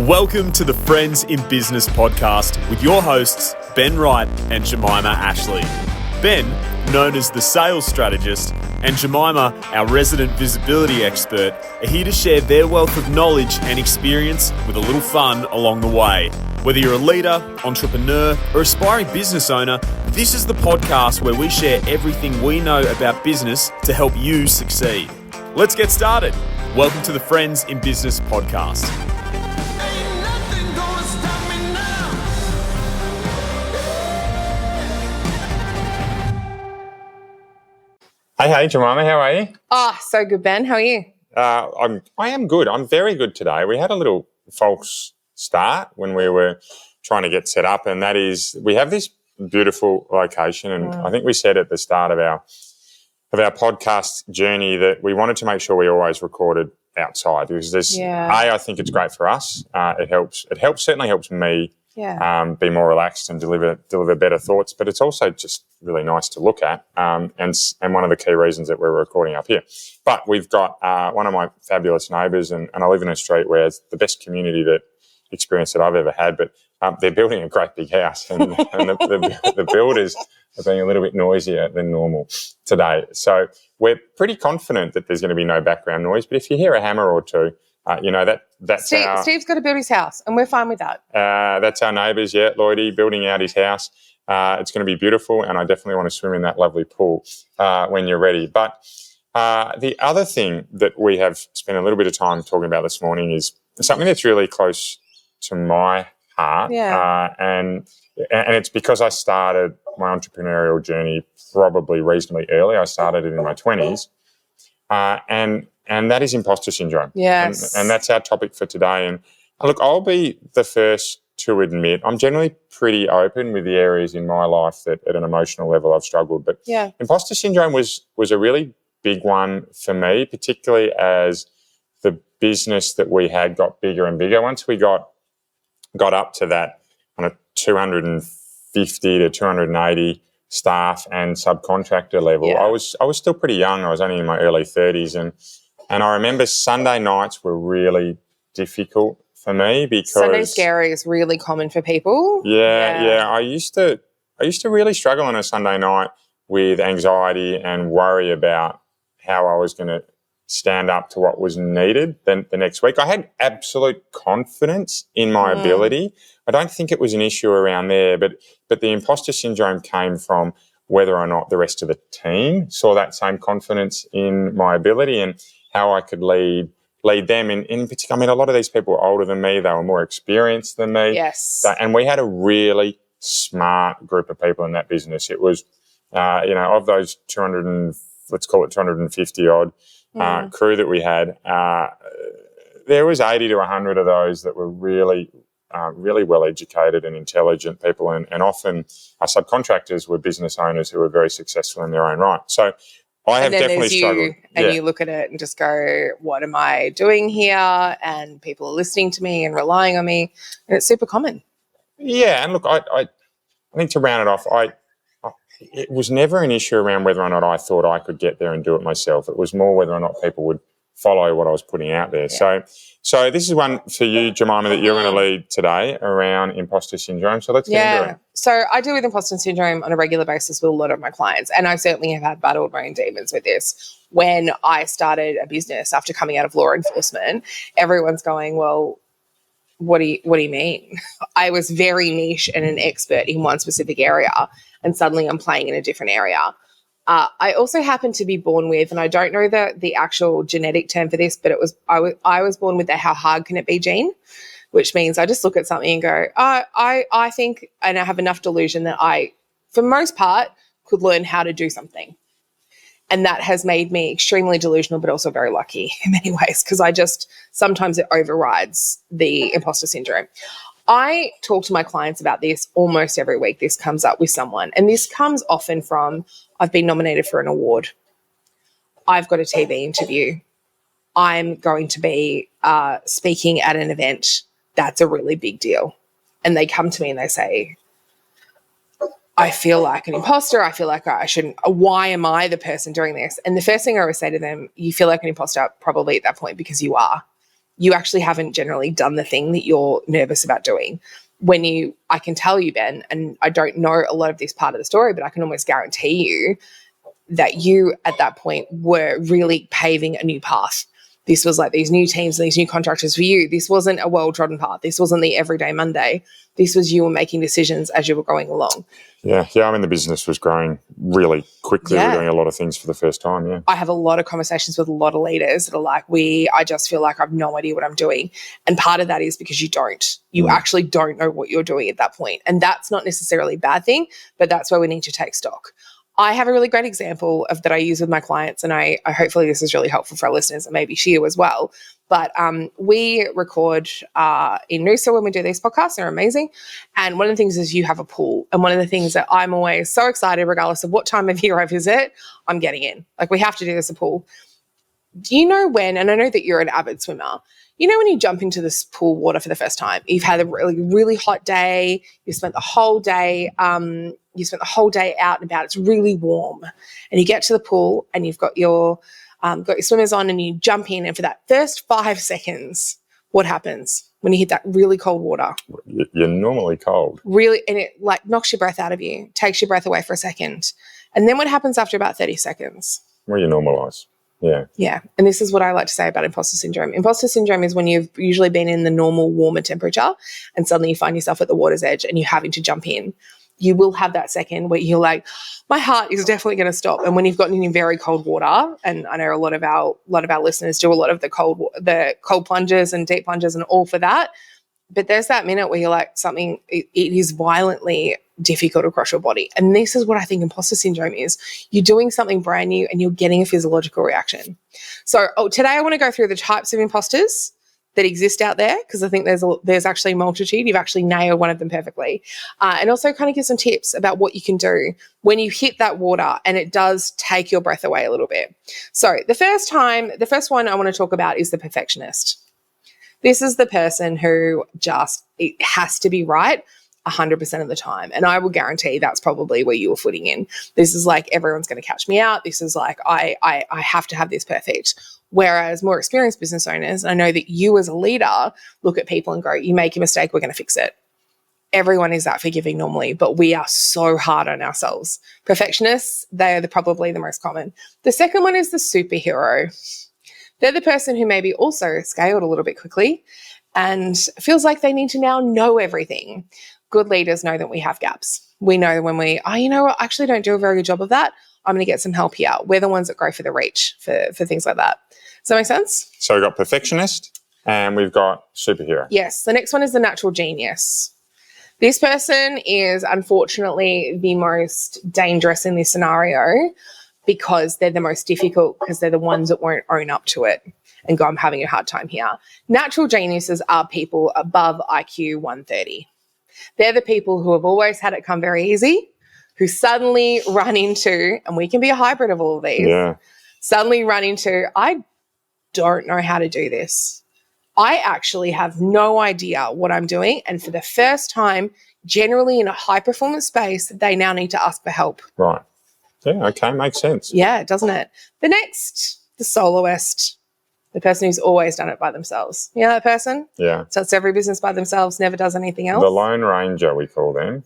Welcome to the Friends in Business podcast with your hosts, Ben Wright and Jemimah Ashleigh. Ben, known as the sales strategist, and Jemimah, our resident visibility expert, are here to share their wealth of knowledge and experience with a little fun along the way. Whether you're a leader, entrepreneur, or aspiring business owner, this is the podcast where we share everything we know about business to help you succeed. Let's get started. Welcome to the Friends in Business podcast. Hey, Jemimah, how are you? Oh, so good, Ben. How are you? I am good. I'm very good today. We had a little false start when we were trying to get set up, and that is we have this beautiful location, and I think we said at the start of our podcast journey that we wanted to make sure we always recorded outside because there's I think it's great for us. It certainly helps me be more relaxed and deliver better thoughts, but it's also just really nice to look at and one of the key reasons that we're recording up here. But we've got one of my fabulous neighbours, and I live in a street where it's the best community experience that I've ever had, but they're building a great big house and the builders are being a little bit noisier than normal today. So we're pretty confident that there's going to be no background noise, but if you hear a hammer or two, that's Steve's got to build his house, and we're fine with that. That's our neighbours, Lloydie, building out his house. It's going to be beautiful, and I definitely want to swim in that lovely pool when you're ready. But the other thing that we have spent a little bit of time talking about this morning is something that's really close to my heart, and it's because I started my entrepreneurial journey probably reasonably early. I started it in my 20s, and that is imposter syndrome. Yes. And that's our topic for today. And look, I'll be the first to admit I'm generally pretty open with the areas in my life that at an emotional level I've struggled. But imposter syndrome was a really big one for me, particularly as the business that we had got bigger and bigger. Once we got up to that kind of 250 to 280 staff and subcontractor level, I was still pretty young. I was only in my early 30s, and I remember Sunday nights were really difficult for me because Sunday scary is really common for people. Yeah. I used to really struggle on a Sunday night with anxiety and worry about how I was going to stand up to what was needed the next week. I had absolute confidence in my ability. I don't think it was an issue around there, but the imposter syndrome came from whether or not the rest of the team saw that same confidence in my ability and how I could lead them. In particular, I mean, a lot of these people were older than me. They were more experienced than me. Yes. And we had a really smart group of people in that business. It was, of those 250 odd crew that we had, there was 80 to 100 of those that were really well educated and intelligent people, and often our subcontractors were business owners who were very successful in their own right. So I have definitely struggled. And you look at it and just go, what am I doing here? And people are listening to me and relying on me, and it's super common. Yeah, and look, I think to round it off, it was never an issue around whether or not I thought I could get there and do it myself. It was more whether or not people would follow what I was putting out there. Yeah. So this is one for you, Jemimah, that you're going to lead today around imposter syndrome. So let's get into it. So I deal with imposter syndrome on a regular basis with a lot of my clients, and I certainly have had battled my own demons with this. When I started a business after coming out of law enforcement, everyone's going, well, what do you mean? I was very niche and an expert in one specific area, and suddenly I'm playing in a different area. I also happen to be born with, and I don't know the actual genetic term for this, but I was born with the how hard can it be gene, which means I just look at something and go, I think, and I have enough delusion that I, for the most part, could learn how to do something. And that has made me extremely delusional, but also very lucky in many ways, because sometimes it overrides the imposter syndrome. I talk to my clients about this almost every week. This comes up with someone, and this comes often from, I've been nominated for an award. I've got a TV interview. I'm going to be speaking at an event. That's a really big deal. And they come to me and they say, I feel like an imposter. I feel like I shouldn't. Why am I the person doing this? And the first thing I always say to them, you feel like an imposter probably at that point because you are. you actually haven't generally done the thing that you're nervous about doing. I can tell you, Ben, and I don't know a lot of this part of the story, but I can almost guarantee you that you at that point were really paving a new path. This was like these new teams and these new contractors for you. This wasn't a well-trodden path. This wasn't the everyday Monday. This was you were making decisions as you were going along. Yeah. I mean, the business was growing really quickly. Yeah. We're doing a lot of things for the first time, yeah. I have a lot of conversations with a lot of leaders that are like, I just feel like I have no idea what I'm doing. And part of that is because you don't. You actually don't know what you're doing at that point. And that's not necessarily a bad thing, but that's where we need to take stock. I have a really great example of that I use with my clients, and I hopefully this is really helpful for our listeners and maybe Shia as well. But we record in Noosa when we do these podcasts. They're amazing. And one of the things is you have a pool. And one of the things that I'm always so excited, regardless of what time of year I visit, I'm getting in. Like, we have to do this at a pool. Do you know when, and I know that you're an avid swimmer, you know when you jump into this pool water for the first time, you've had a really, really hot day, you spent the whole day out and about, it's really warm, and you get to the pool and you've got your swimmers on and you jump in, and for that first 5 seconds, what happens when you hit that really cold water? You're normally cold. Really, and it like knocks your breath out of you, takes your breath away for a second. And then what happens after about 30 seconds? Well, you normalise. Yeah. Yeah. And this is what I like to say about imposter syndrome. Imposter syndrome is when you've usually been in the normal warmer temperature and suddenly you find yourself at the water's edge and you're having to jump in. You will have that second where you're like, my heart is definitely going to stop. And when you've gotten in very cold water, and I know a lot of our listeners do a lot of the cold plunges and deep plunges and all for that. But there's that minute where you're like, it is violently difficult across your body. And this is what I think imposter syndrome is. You're doing something brand new and you're getting a physiological reaction. So today I want to go through the types of imposters that exist out there, because I think there's actually a multitude. You've actually nailed one of them perfectly. And also kind of give some tips about what you can do when you hit that water and it does take your breath away a little bit. So the first one I want to talk about is the perfectionist. This is the person who it has to be right 100% of the time. And I will guarantee that's probably where you were footing in. This is like, everyone's going to catch me out. This is like, I have to have this perfect. Whereas more experienced business owners, I know that you as a leader look at people and go, you make a mistake, we're going to fix it. Everyone is that forgiving normally, but we are so hard on ourselves. Perfectionists, they are probably the most common. The second one is the superhero. They're the person who maybe also scaled a little bit quickly and feels like they need to now know everything. Good leaders know that we have gaps. We know when I actually don't do a very good job of that. I'm going to get some help here. We're the ones that go for the reach for things like that. Does that make sense? So we've got perfectionist and we've got superhero. Yes. The next one is the natural genius. This person is unfortunately the most dangerous in this scenario because they're the most difficult, because they're the ones that won't own up to it and go, I'm having a hard time here. Natural geniuses are people above IQ 130. They're the people who have always had it come very easy, who suddenly run into, and we can be a hybrid of all of these, suddenly run into, I don't know how to do this. I actually have no idea what I'm doing. And for the first time, generally in a high performance space, they now need to ask for help. Right. Yeah, okay, makes sense. Yeah, doesn't it? The next, the soloist, the person who's always done it by themselves. You know that person? Yeah. So it's every business by themselves, never does anything else. The Lone Ranger, we call them.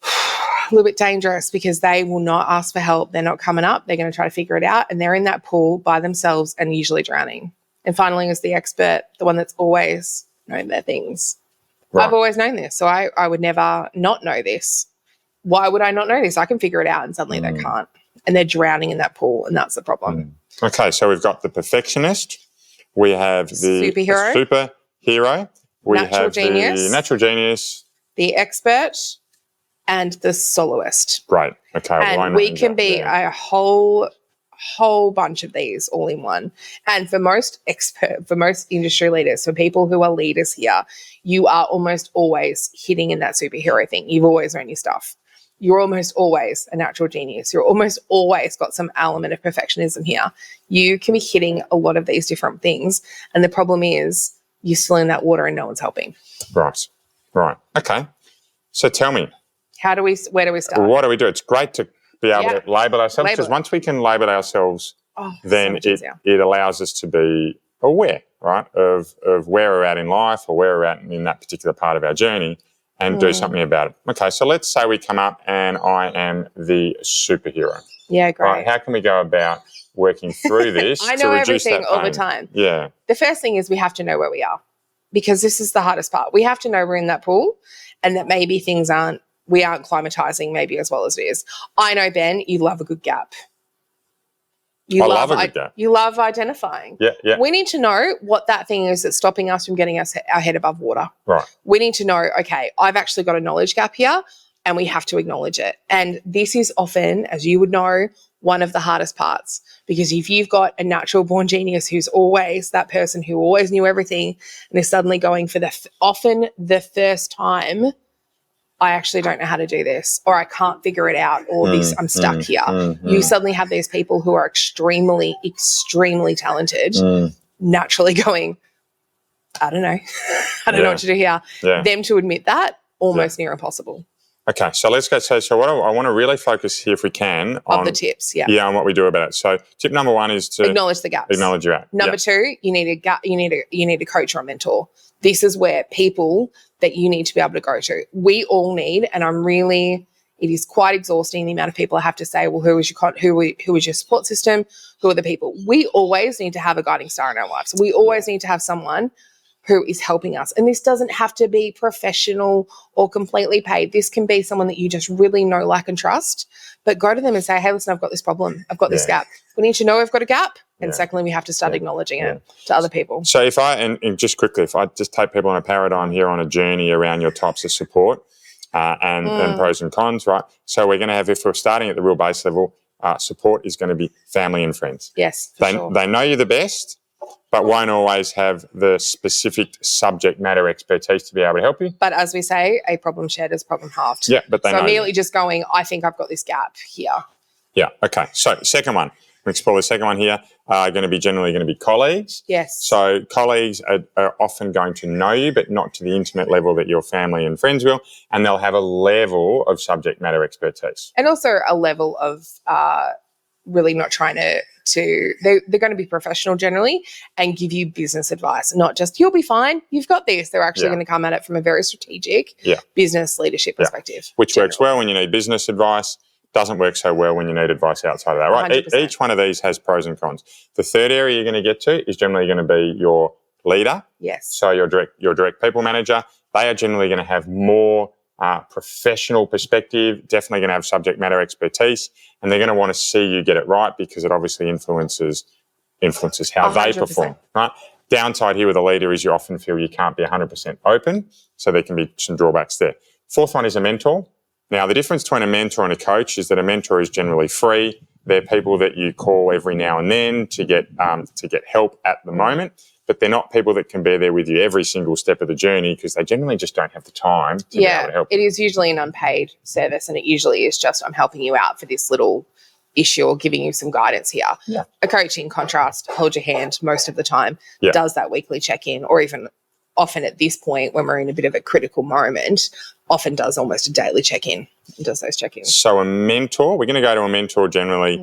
A little bit dangerous because they will not ask for help. They're not coming up. They're going to try to figure it out, and they're in that pool by themselves and usually drowning. And finally is the expert, the one that's always known their things. Right. I've always known this, so I would never not know this. Why would I not know this? I can figure it out, and suddenly they can't. And they're drowning in that pool, and that's the problem. Okay, so we've got the perfectionist. We have the superhero. We have the natural genius. The expert. And the soloist. Great. Okay. And we can be a whole bunch of these all in one. And for most industry leaders, for people who are leaders here, you are almost always hitting in that superhero thing. You've always known your stuff. You're almost always a natural genius. You're almost always got some element of perfectionism here. You can be hitting a lot of these different things. And the problem is you're still in that water and no one's helping. Right. Okay. So tell me. Where do we start? What do we do? It's great to be able to label ourselves, because once we can label ourselves, then it allows us to be aware, right, of where we're at in life or where we're at in that particular part of our journey and do something about it. Okay, so let's say we come up and I am the superhero. Yeah, great. Right, how can we go about working through this I to know reduce everything that all the pain? time. Yeah. The first thing is we have to know where we are, because this is the hardest part. We have to know we're in that pool and that maybe we aren't climatizing maybe as well as it is. I know, Ben, you love a good gap. I love a good gap. You love identifying. Yeah. We need to know what that thing is that's stopping us from getting our head above water. Right. We need to know, okay, I've actually got a knowledge gap here and we have to acknowledge it. And this is often, as you would know, one of the hardest parts, because if you've got a natural born genius who's always that person who always knew everything and is suddenly going for often the first time, I actually don't know how to do this, or I can't figure it out, or I'm stuck here. You suddenly have these people who are extremely, extremely talented, naturally going, I don't know. I don't know what to do here. Yeah. Them to admit that, almost near impossible. Okay, so let's go. So what I want to really focus here, if we can, on the tips, yeah, on what we do about it. So tip number one is to acknowledge the gaps. Acknowledge your gap. Number two, you need a gap. You need a coach or a mentor. This is where people that you need to be able to go to. We all need, and it is quite exhausting the amount of people I have to say, well, who is your support system? Who are the people? We always need to have a guiding star in our lives. We always need to have someone who is helping us. And this doesn't have to be professional or completely paid. This can be someone that you just really know, like, and trust. But go to them and say, hey, listen, I've got this problem. I've got this gap. We need to know we've got a gap. And secondly, we have to start acknowledging it to other people. So if I just take people on a paradigm here on a journey around your types of support and pros and cons, right? So we're going to have, if we're starting at the real base level, support is going to be family and friends. Yes, They know you the best, but won't always have the specific subject matter expertise to be able to help you. But as we say, a problem shared is a problem halved. Yeah, but they know. So immediately just going, I think I've got this gap here. Yeah, okay. So second one, we'll explore the second one here, generally going to be colleagues. Yes. So colleagues are often going to know you, but not to the intimate level that your family and friends will, and they'll have a level of subject matter expertise. And also a level of really not trying they're going to be professional generally and give you business advice, not just, you'll be fine, you've got this. They're actually going to come at it from a very strategic business leadership perspective. Which works well when you need business advice, doesn't work so well when you need advice outside of that, right? 100%. Each one of these has pros and cons. The third area you're going to get to is generally going to be your leader. Yes. So your direct people manager. They are generally going to have more professional perspective, definitely going to have subject matter expertise, and they're going to want to see you get it right because it obviously influences how 100%. They perform, right? Downside here with a leader is you often feel you can't be 100% open, so there can be some drawbacks there. Fourth one is a mentor. Now, the difference between a mentor and a coach is that a mentor is generally free. They're people that you call every now and then to get help at the moment, but they're not people that can be there with you every single step of the journey because they generally just don't have the time to be able to help. It is usually an unpaid service, and it usually is just, I'm helping you out for this little issue or giving you some guidance here. Yeah. A coach, in contrast, holds your hand most of the time, does that weekly check-in, or even often at this point when we're in a bit of a critical moment, often does almost a daily check-in and does those check-ins. So a mentor, we're going to go to a mentor generally.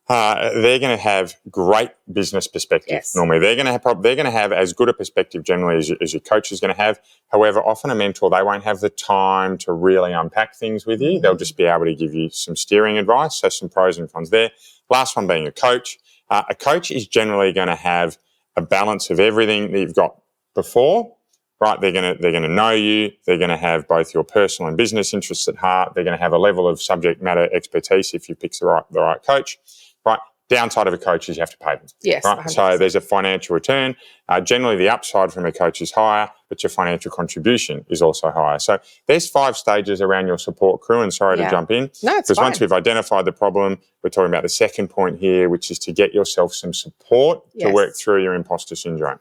They're going to have great business perspective. Yes. Normally, they're going to have as good a perspective generally as your coach is going to have. However, often a mentor, they won't have the time to really unpack things with you. They'll just be able to give you some steering advice. So some pros and cons there. Last one being a coach. A coach is generally going to have a balance of everything that you've got before. Right, they're going to know you. They're going to have both your personal and business interests at heart. They're going to have a level of subject matter expertise if you pick the right coach. Right, downside of a coach is you have to pay them. Yes, right. 100%. So there's a financial return. Generally, the upside from a coach is higher, but your financial contribution is also higher. So there's 5 stages around your support crew. And sorry to jump in, no, it's because fine. once we've identified the problem, we're talking about the second point here, which is to get yourself some support to work through your imposter syndrome.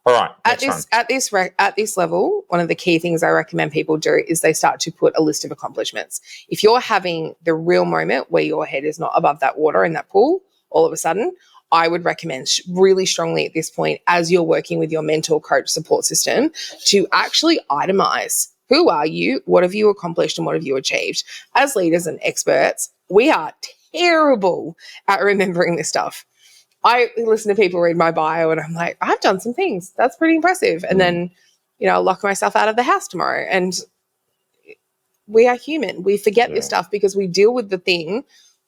All right. At this level, one of the key things I recommend people do is they start to put a list of accomplishments. If you're having the real moment where your head is not above that water in that pool, all of a sudden, I would recommend really strongly at this point, as you're working with your mentor, coach, support system, to actually itemize. Who are you? What have you accomplished and what have you achieved? As leaders and experts, we are terrible at remembering this stuff. I listen to people read my bio and I'm like, I've done some things. That's pretty impressive. And then, I'll lock myself out of the house tomorrow. And we are human. We forget this stuff because we deal with the thing.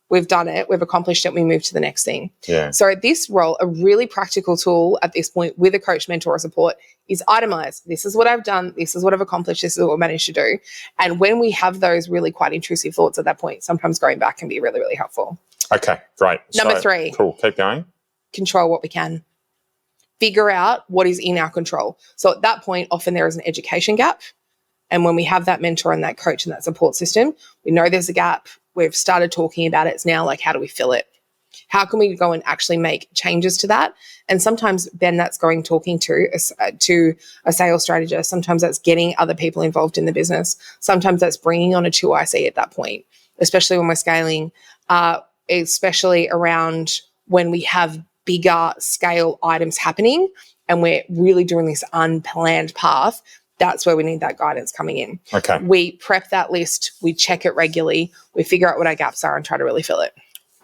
We've done it. We've accomplished it. We move to the next thing. Yeah. So this role, a really practical tool at this point with a coach, mentor, or support is itemize. This is what I've done. This is what I've accomplished. This is what I've managed to do. And when we have those really quite intrusive thoughts at that point, sometimes going back can be really, really helpful. Okay, great. Number 3. Cool. Keep going. Control what we can. Figure out what is in our control. So at that point, often there is an education gap. And when we have that mentor and that coach and that support system, we know there's a gap. We've started talking about it. It's now like, how do we fill it? How can we go and actually make changes to that? And sometimes then that's talking to a sales strategist. Sometimes that's getting other people involved in the business. Sometimes that's bringing on a 2IC at that point, especially when we're scaling, especially around when we have bigger scale items happening and we're really doing this unplanned path. That's where we need that guidance coming in. Okay. We prep that list. We check it regularly. We figure out what our gaps are and try to really fill it.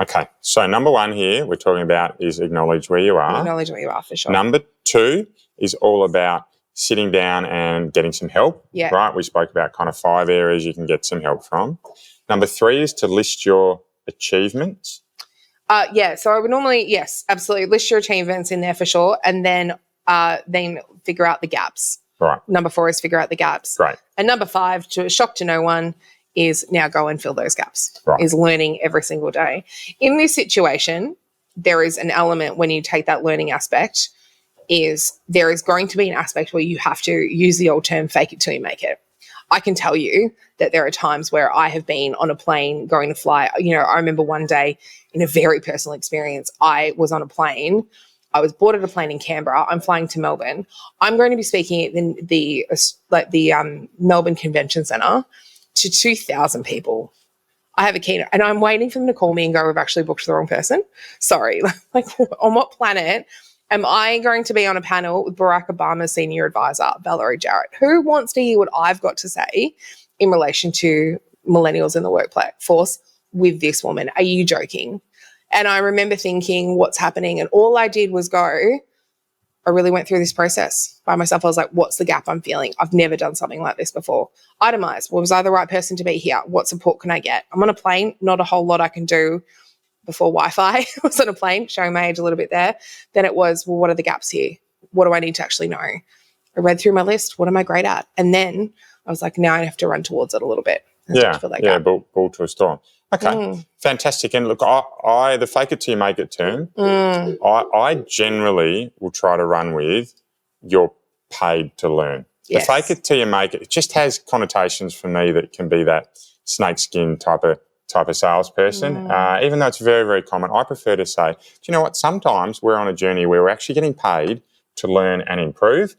Okay. So number 1 here we're talking about is acknowledge where you are. Acknowledge where you are, for sure. Number 2 is all about sitting down and getting some help. Yeah. Right? We spoke about kind of 5 areas you can get some help from. Number 3 is to list your achievements. So I would normally, yes, absolutely, list your achievements in there for sure, and then figure out the gaps. Right. Number 4 is figure out the gaps. Right. And number 5, to a shock to no one, is now go and fill those gaps. Right. Is learning every single day. In this situation, there is an element when you take that learning aspect, is there is going to be an aspect where you have to use the old term, fake it till you make it. I can tell you that there are times where I have been on a plane going to fly. I remember one day in a very personal experience, I was on a plane. I was boarded a plane in Canberra. I'm flying to Melbourne. I'm going to be speaking at the Melbourne Convention Centre to 2,000 people. I have a keynote and I'm waiting for them to call me and go, we've actually booked the wrong person. Sorry. Like, on what planet am I going to be on a panel with Barack Obama's senior advisor, Valerie Jarrett? Who wants to hear what I've got to say in relation to millennials in the workforce with this woman? Are you joking? And I remember thinking, what's happening? And all I did was I really went through this process by myself. I was like, what's the gap I'm feeling? I've never done something like this before. Itemize. Was I the right person to be here? What support can I get? I'm on a plane. Not a whole lot I can do before Wi-Fi. I was on a plane, showing my age a little bit there. Then it was, well, what are the gaps here? What do I need to actually know? I read through my list. What am I great at? And then I was like, now I have to run towards it a little bit. Ball to a storm. Okay, fantastic. And look, I the fake it till you make it term, I generally will try to run with you're paid to learn. Yes. The fake it till you make it just has connotations for me that can be that snakeskin type of salesperson. Even though it's very, very common, I prefer to say, do you know what? Sometimes we're on a journey where we're actually getting paid to learn and improve.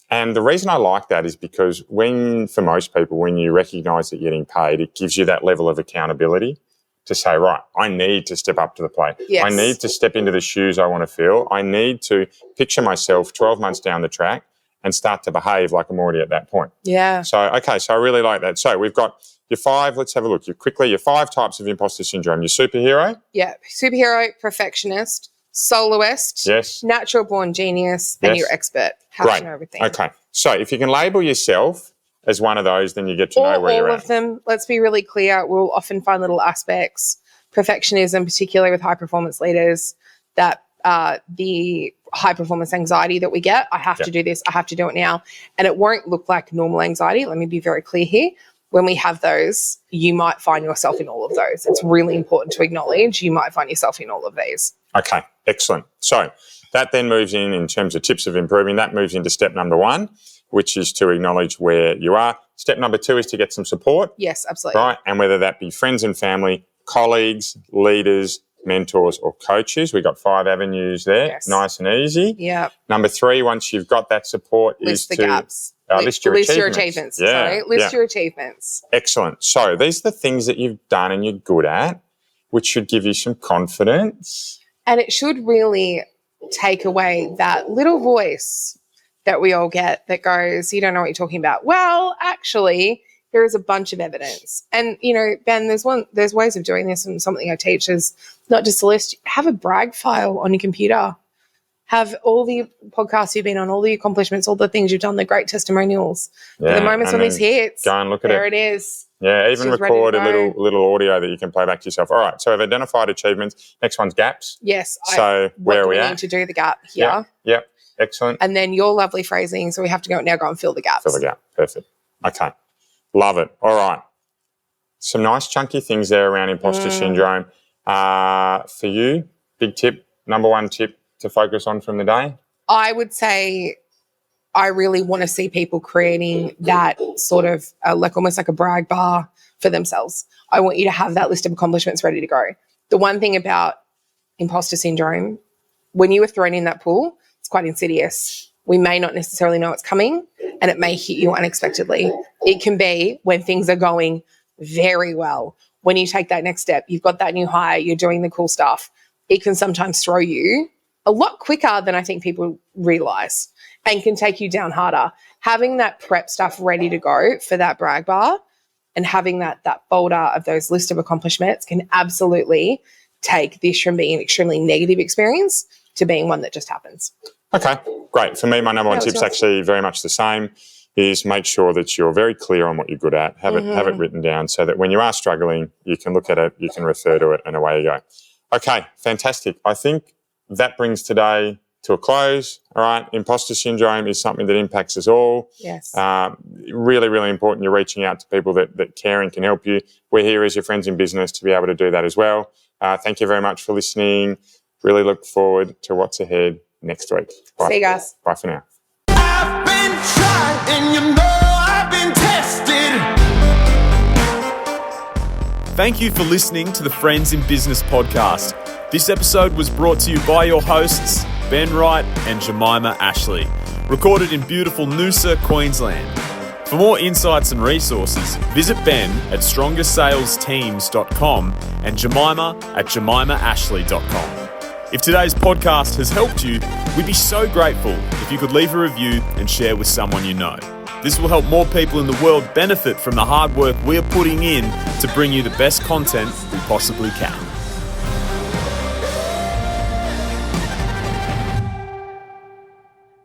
And the reason I like that is because for most people, when you recognise that you're getting paid, it gives you that level of accountability to say, right, I need to step up to the plate. Yes. I need to step into the shoes I want to fill. I need to picture myself 12 months down the track and start to behave like I'm already at that point. Yeah. So I really like that. So we've got your 5, let's have a look. Your 5 types of imposter syndrome. Your superhero. Yeah. Superhero, perfectionist, soloist, yes, natural born genius, and your expert. How to know everything. Okay. So if you can label yourself as one of those, then you get to know where you're at. All of them. Let's be really clear. We'll often find little aspects, perfectionism, particularly with high performance leaders, that the high performance anxiety that we get. I have to do this. I have to do it now. And it won't look like normal anxiety. Let me be very clear here. When we have those, you might find yourself in all of those. It's really important to acknowledge you might find yourself in all of these. Okay, excellent. So that then moves in terms of tips of improving, that moves into step number 1, which is to acknowledge where you are. Step number 2 is to get some support. Yes, absolutely. Right, and whether that be friends and family, colleagues, leaders, mentors or coaches. We've got 5 avenues there, nice and easy. Yeah. Number 3, once you've got that support, list is the gaps. List your achievements. List your achievements. Excellent. So these are the things that you've done and you're good at, which should give you some confidence. And it should really take away that little voice that we all get that goes, you don't know what you're talking about. Well, actually, There is a bunch of evidence. And, you know, Ben, there's ways of doing this, and something I teach is not just a list. Have a brag file on your computer. Have all the podcasts you've been on, all the accomplishments, all the things you've done, the great testimonials. Yeah, the moments when this hits. Go and look at there it is. Yeah, even record a little audio that you can play back to yourself. All right, so I've identified achievements. Next one's gaps. Yes. So where are we at? Need to do the gap here. Yep. Excellent. And then your lovely phrasing. So we have to go and fill the gaps. Fill the gap. Perfect. Okay. Love it. All right. Some nice chunky things there around imposter syndrome. For you, big tip, number one tip to focus on from the day? I would say I really want to see people creating that sort of almost like a brag bar for themselves. I want you to have that list of accomplishments ready to go. The one thing about imposter syndrome, when you were thrown in that pool, it's quite insidious. We may not necessarily know it's coming, and it may hit you unexpectedly. It can be when things are going very well. When you take that next step, you've got that new hire, you're doing the cool stuff. It can sometimes throw you a lot quicker than I think people realize, and can take you down harder. Having that prep stuff ready to go for that brag bar and having that folder of those list of accomplishments can absolutely take this from being an extremely negative experience to being one that just happens. Okay, great. For me, my number one tip is actually very much the same, is make sure that you're very clear on what you're good at. Have it written down so that when you are struggling, you can look at it, you can refer to it, and away you go. Okay, fantastic. I think that brings today to a close. All right, imposter syndrome is something that impacts us all. Yes. Really, really important. You're reaching out to people that care and can help you. We're here as your friends in business to be able to do that as well. Thank you very much for listening. Really look forward to what's ahead next week. Bye. See you guys. Bye for now. I've been tried and you know I've been tested. Thank you for listening to the Friends in Business podcast. This episode was brought to you by your hosts, Ben Wright and Jemimah Ashleigh, recorded in beautiful Noosa, Queensland. For more insights and resources, visit Ben at strongersalesteams.com and Jemimah at jemimahashleigh.com. If today's podcast has helped you, we'd be so grateful if you could leave a review and share with someone you know. This will help more people in the world benefit from the hard work we're putting in to bring you the best content we possibly can.